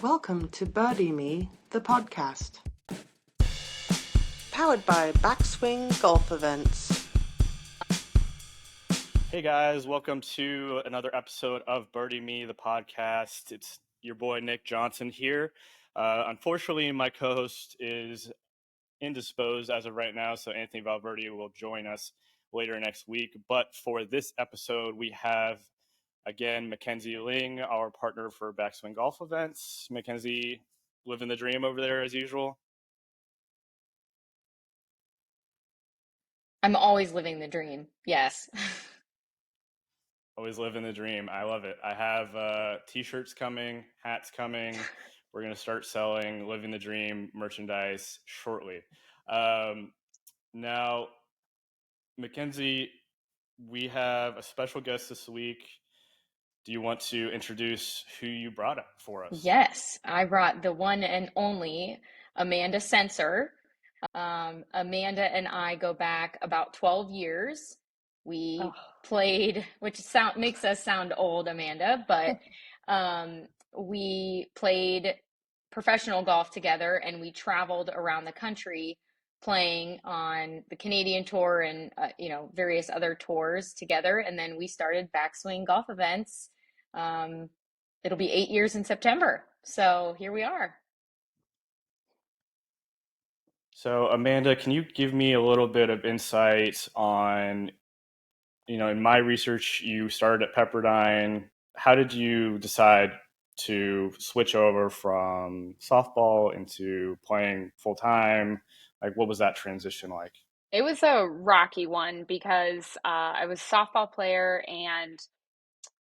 Welcome to BirdieMe the Podcast. Powered by Backswing Golf Events. Hey guys, welcome to another episode of BirdieMe the Podcast. It's your boy Nick Johnson here. Unfortunately, my co-host is indisposed as of right now, so Anthony Valverde will join us later next week. But for this episode, we have, again, McKenzie Lyng, our partner for Backswing Golf Events. McKenzie, living the dream over there as usual? I'm always living the dream, yes. Always living the dream. I love it. I have t-shirts coming, hats coming. We're going to start selling Living the Dream merchandise shortly. Now, McKenzie, we have a special guest this week. Do you want to introduce who you brought up for us? Yes, I brought the one and only Amanda Cencer. Amanda and I go back about 12 years. We played, which makes us sound old, Amanda, but we played professional golf together and we traveled around the country playing on the Canadian tour and various other tours together. And then we started Backswing Golf Events. It'll be 8 years in September. So here we are. So Amanda, can you give me a little bit of insight on, in my research, you started at Pepperdine. How did you decide to switch over from softball into playing full time? Like, what was that transition like? It was a rocky one because I was a softball player, and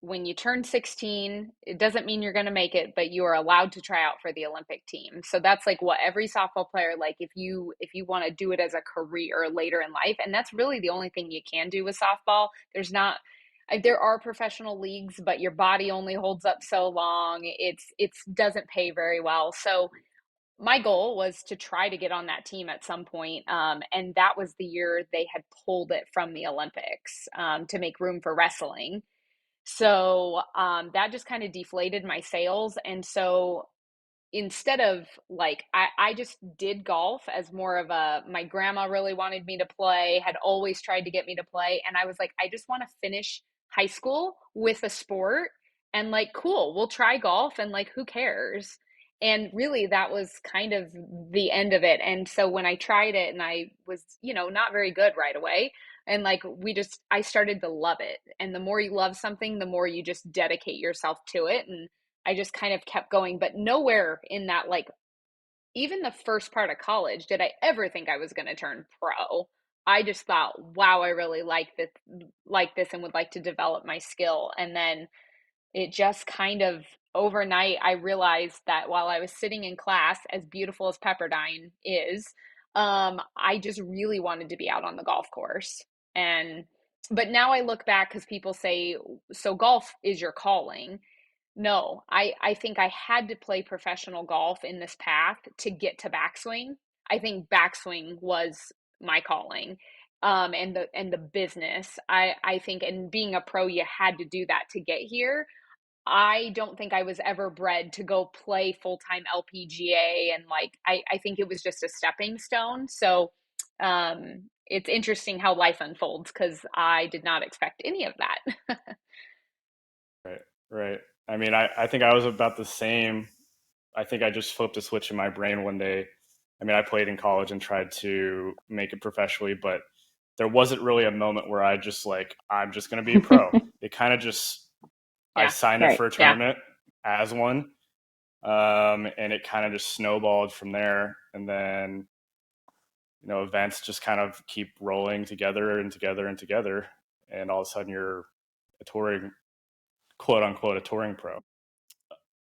when you turn 16, it doesn't mean you're going to make it, but you are allowed to try out for the Olympic team. So that's like what every softball player, like if you want to do it as a career later in life, and that's really the only thing you can do with softball. There are professional leagues, but your body only holds up so long. It doesn't pay very well. So my goal was to try to get on that team at some point. And that was the year they had pulled it from the Olympics to make room for wrestling. So that just kind of deflated my sails. And so instead of I just did golf as more of my grandma really wanted me to play, had always tried to get me to play. And I was like, I just want to finish high school with a sport and cool, we'll try golf and who cares? And really that was kind of the end of it. And so when I tried it and I was, not very good right away, and I started to love it. And the more you love something, the more you just dedicate yourself to it. And I just kind of kept going, but nowhere in that, even the first part of college, did I ever think I was going to turn pro. I just thought, wow, I really like this and would like to develop my skill. And then it just kind of overnight, I realized that while I was sitting in class, as beautiful as Pepperdine is, I just really wanted to be out on the golf course. But now I look back because people say, so golf is your calling. No, I think I had to play professional golf in this path to get to backswing. I think backswing was my calling. And the business. I think, and being a pro, you had to do that to get here. I don't think I was ever bred to go play full-time LPGA, and I think it was just a stepping stone. So it's interesting how life unfolds because I did not expect any of that. Right. I mean, I think I was about the same. I think I just flipped a switch in my brain one day. I mean, I played in college and tried to make it professionally, but there wasn't really a moment where I just I'm just going to be a pro. It kind of just, I signed up for a tournament as one. And it kind of just snowballed from there. And then, events just kind of keep rolling together and together and together. And all of a sudden you're a touring, quote unquote, a touring pro.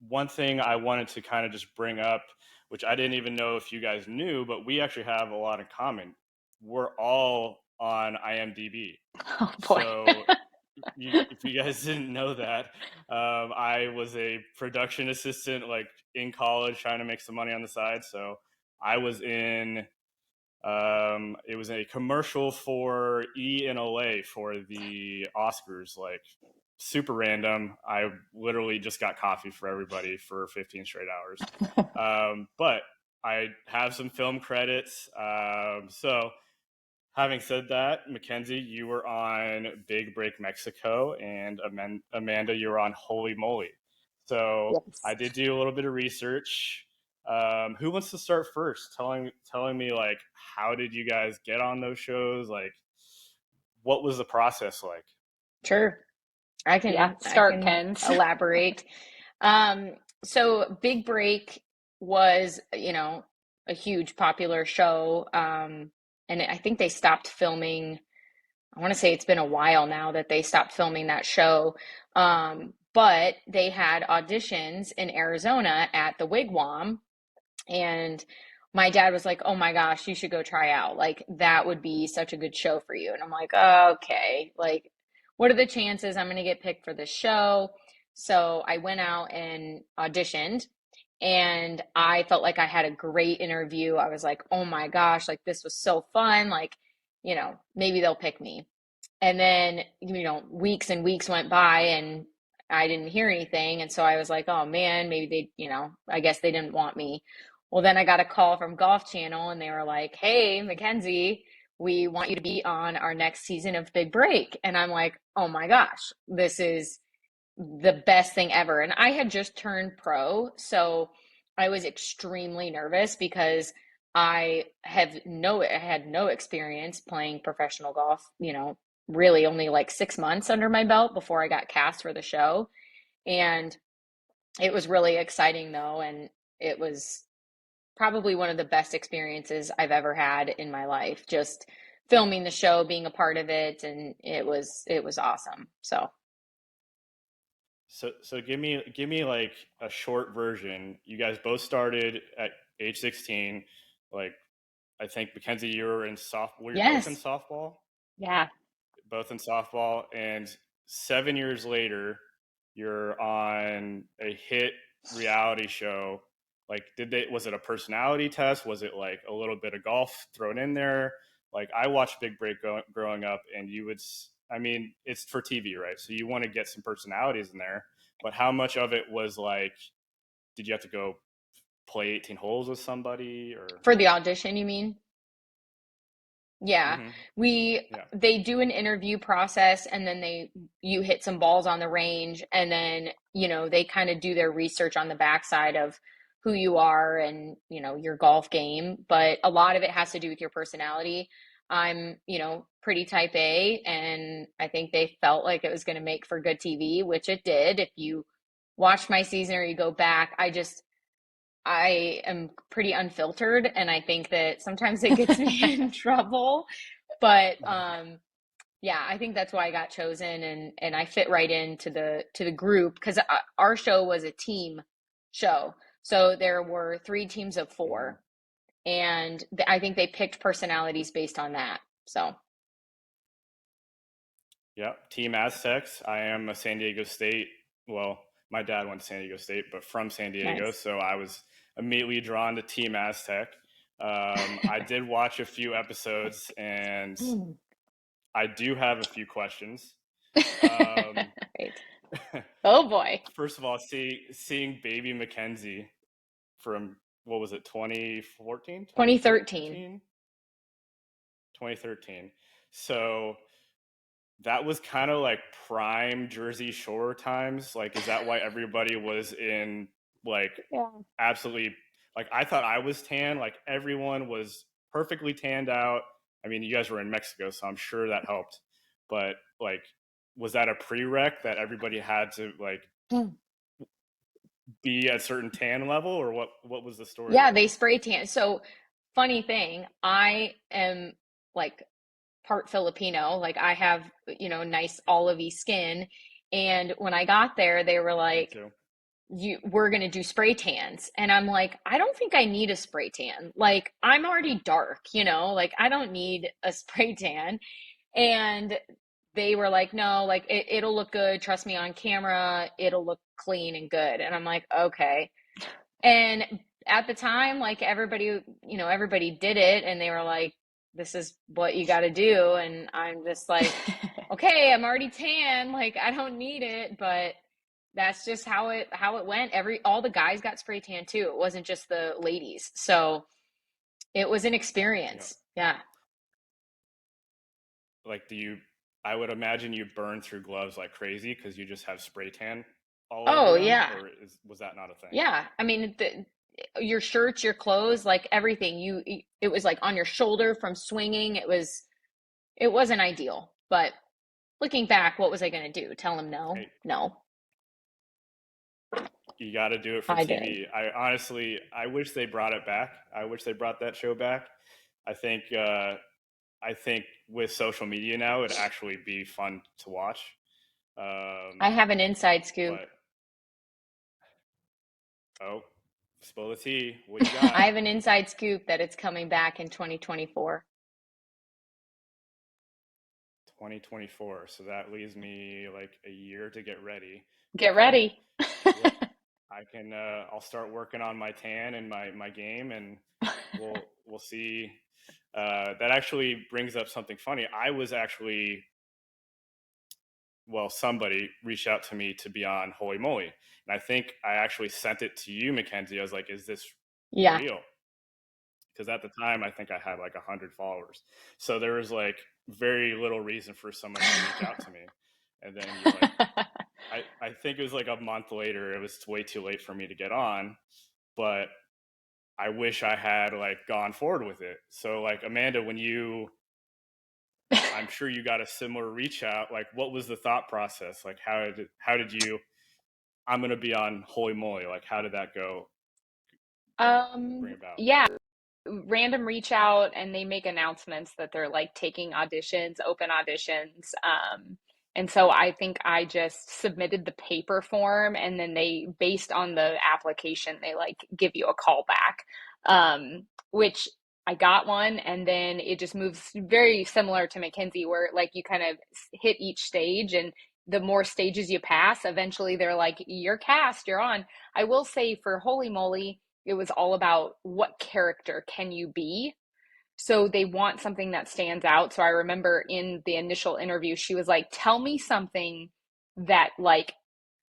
One thing I wanted to kind of just bring up, which I didn't even know if you guys knew, but we actually have a lot in common. We're all on IMDb. Oh boy. So if you guys didn't know that, I was a production assistant in college trying to make some money on the side. So I was in, it was a commercial for E&OA for the Oscars super random. I literally just got coffee for everybody for 15 straight hours. But I have some film credits. So having said that, McKenzie, you were on Big Break Mexico, and Amanda, you were on Holy Moly. So Yes. I did do a little bit of research. Who wants to start first? Telling me, like, how did you guys get on those shows? Like, what was the process like? Sure. I Start, can Kens. elaborate. So Big Break was, a huge popular show. And I think they stopped filming. I want to say it's been a while now that they stopped filming that show. But they had auditions in Arizona at the Wigwam. And my dad was like, "Oh my gosh, you should go try out. Like, that would be such a good show for you." And I'm like, "Oh, okay. Like, what are the chances I'm going to get picked for this show?" So I went out and auditioned, and I felt like I had a great interview. I was like, "Oh my gosh, like this was so fun. Like, maybe they'll pick me." And then, weeks and weeks went by and I didn't hear anything. And so I was like, "Oh man, maybe they, I guess they didn't want me." Well, then I got a call from Golf Channel and they were like, "Hey, McKenzie, we want you to be on our next season of Big Break." And I'm like, "Oh my gosh, this is the best thing ever." And I had just turned pro, so I was extremely nervous because I had no experience playing professional golf, really only like 6 months under my belt before I got cast for the show. And it was really exciting though. And it was probably one of the best experiences I've ever had in my life, just filming the show, being a part of it. And it was awesome. So give me like a short version. You guys both started at age 16. Like, I think McKenzie, you were in softball. Were you Yes. both in softball? Yeah. Both in softball. And 7 years later, you're on a hit reality show. Like, was it a personality test? Was it like a little bit of golf thrown in there? Like, I watched Big Break growing up, and it's for TV, right? So you want to get some personalities in there. But how much of it was like, did you have to go play 18 holes with somebody? Or For the audition, you mean? Yeah. Yeah. They do an interview process, and then you hit some balls on the range, and then, they kind of do their research on the backside of who you are and, your golf game. But a lot of it has to do with your personality. I'm, pretty type A, and I think they felt like it was going to make for good TV, which it did. If you watch my season or you go back, I am pretty unfiltered, and I think that sometimes it gets me in trouble. But yeah, I think that's why I got chosen, and I fit right into the group because our show was a team show. So there were 3 teams of 4, and I think they picked personalities based on that. So yeah, Team Aztecs. I am a San Diego State. Well, my dad went to San Diego State, but from San Diego, nice. So I was immediately drawn to Team Aztec. I did watch a few episodes, and I do have a few questions. Great. Oh boy. First of all, seeing baby McKenzie from, what was it, 2014? 2013. 2013. So that was kind of like prime Jersey Shore times. Like, is that why everybody was in like absolutely, like, I thought I was tan, like everyone was perfectly tanned out. I mean, you guys were in Mexico, so I'm sure that helped. But like, was that a prereq that everybody had to like be at a certain tan level, or what was the story? Yeah, they spray tan. So funny thing, I am like part Filipino, like I have, nice olivey skin. And when I got there, they were like, we're going to do spray tans. And I'm like, I don't think I need a spray tan. Like, I'm already dark, like I don't need a spray tan. And they were like, no, like it'll look good. Trust me, on camera, it'll look clean and good. And I'm like, okay. And at the time, like everybody did it, and they were like, this is what you got to do. And I'm just like, okay, I'm already tan. Like, I don't need it, but that's just how it went. All the guys got spray tan too. It wasn't just the ladies. So it was an experience. Yeah. Like, I would imagine you burn through gloves like crazy because you just have spray tan all Oh, over them, yeah. or was that not a thing? Yeah. I mean, your shirts, your clothes, like everything, it was like on your shoulder from swinging. It wasn't ideal, but looking back, what was I going to do? Tell him no? Hey, No, you got to do it for I TV. did. I wish they brought it back. I wish they brought that show back. I think with social media now, it'd actually be fun to watch. I have an inside scoop. Spill the tea. What do you got? I have an inside scoop that it's coming back in 2024. 2024. So that leaves me like a year to get ready. Get ready. I'll start working on my tan and my game, and we'll see. That actually brings up something funny. Somebody reached out to me to be on Holy Moly, and I think I actually sent it to you, McKenzie. I was like, "Is this real?" Because at the time, I think I had like 100 followers, so there was like very little reason for someone to reach out to me. And then I think it was like a month later. It was way too late for me to get on, but I wish I had like gone forward with it. So like, Amanda, I'm sure you got a similar reach out. Like, what was the thought process? Like, how did you, I'm going to be on Holy Moly. Like, how did that go? Bring about? Yeah, random reach out, and they make announcements that they're like taking auditions, open auditions. And so I think I just submitted the paper form, and then they, based on the application, they like give you a call back, which I got one. And then it just moves very similar to McKenzie, where like you kind of hit each stage, and the more stages you pass, eventually they're like, you're cast, you're on. I will say for Holy Moly, it was all about what character can you be. So they want something that stands out. So I remember in the initial interview, she was like, tell me something that like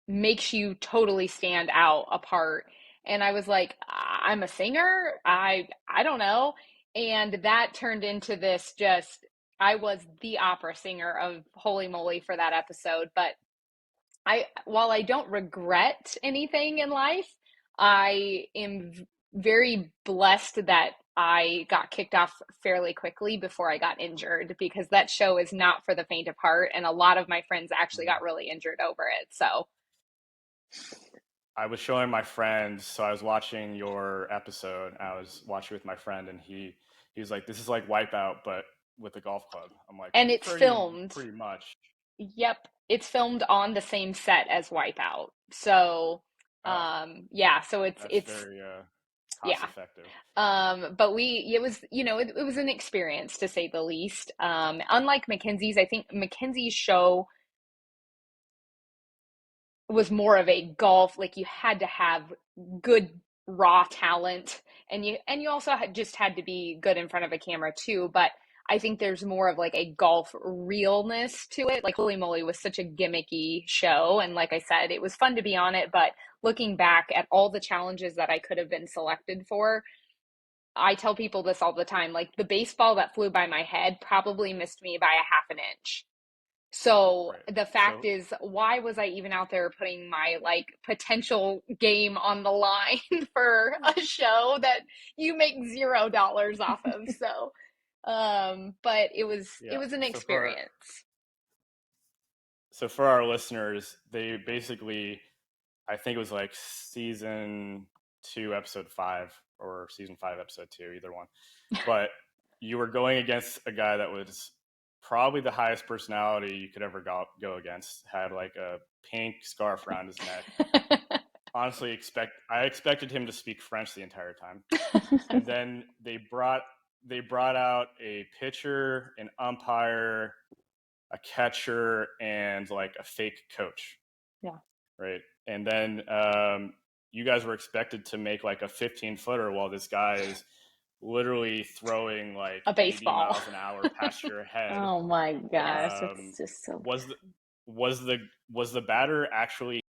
makes you totally stand out apart. And I was like, I'm a singer. I don't know. And that turned into this just, I was the opera singer of Holy Moly for that episode. But while I don't regret anything in life, I am very blessed that I got kicked off fairly quickly before I got injured, because that show is not for the faint of heart. And a lot of my friends actually got really injured over it. So I was showing my friends, so I was watching your episode. I was watching with my friend, and he was like, "This is like Wipeout, but with a golf club." I'm like, and it's filmed. pretty much. Yep, it's filmed on the same set as Wipeout. So, yeah, so it's very cost effective. But it was an experience, to say the least. Unlike McKenzie's, I think McKenzie's show was more of a golf, like you had to have good raw talent, and you also just had to be good in front of a camera too. But I think there's more of like a golf realness to it. Like Holy Moly was such a gimmicky show, and like I said, it was fun to be on it, but looking back at all the challenges that I could have been selected for, I tell people this all the time, like the baseball that flew by my head probably missed me by a half an inch. So the fact is, why was I even out there putting my like potential game on the line for a show that you make $0 off of? So, but it was an experience. So for our listeners, they basically, I think it was like season 2, episode 5, or season 5, episode 2, either one. But you were going against a guy that was probably the highest personality you could ever go against. Had like a pink scarf around his neck. Honestly, I expected him to speak French the entire time. And then they brought out a pitcher, an umpire, a catcher, and like a fake coach. Yeah. Right. And then you guys were expected to make like a 15-footer while this guy is literally throwing like A 80 baseball. miles an hour past your head. Oh my gosh, Yes. that's just so. Was the batter actually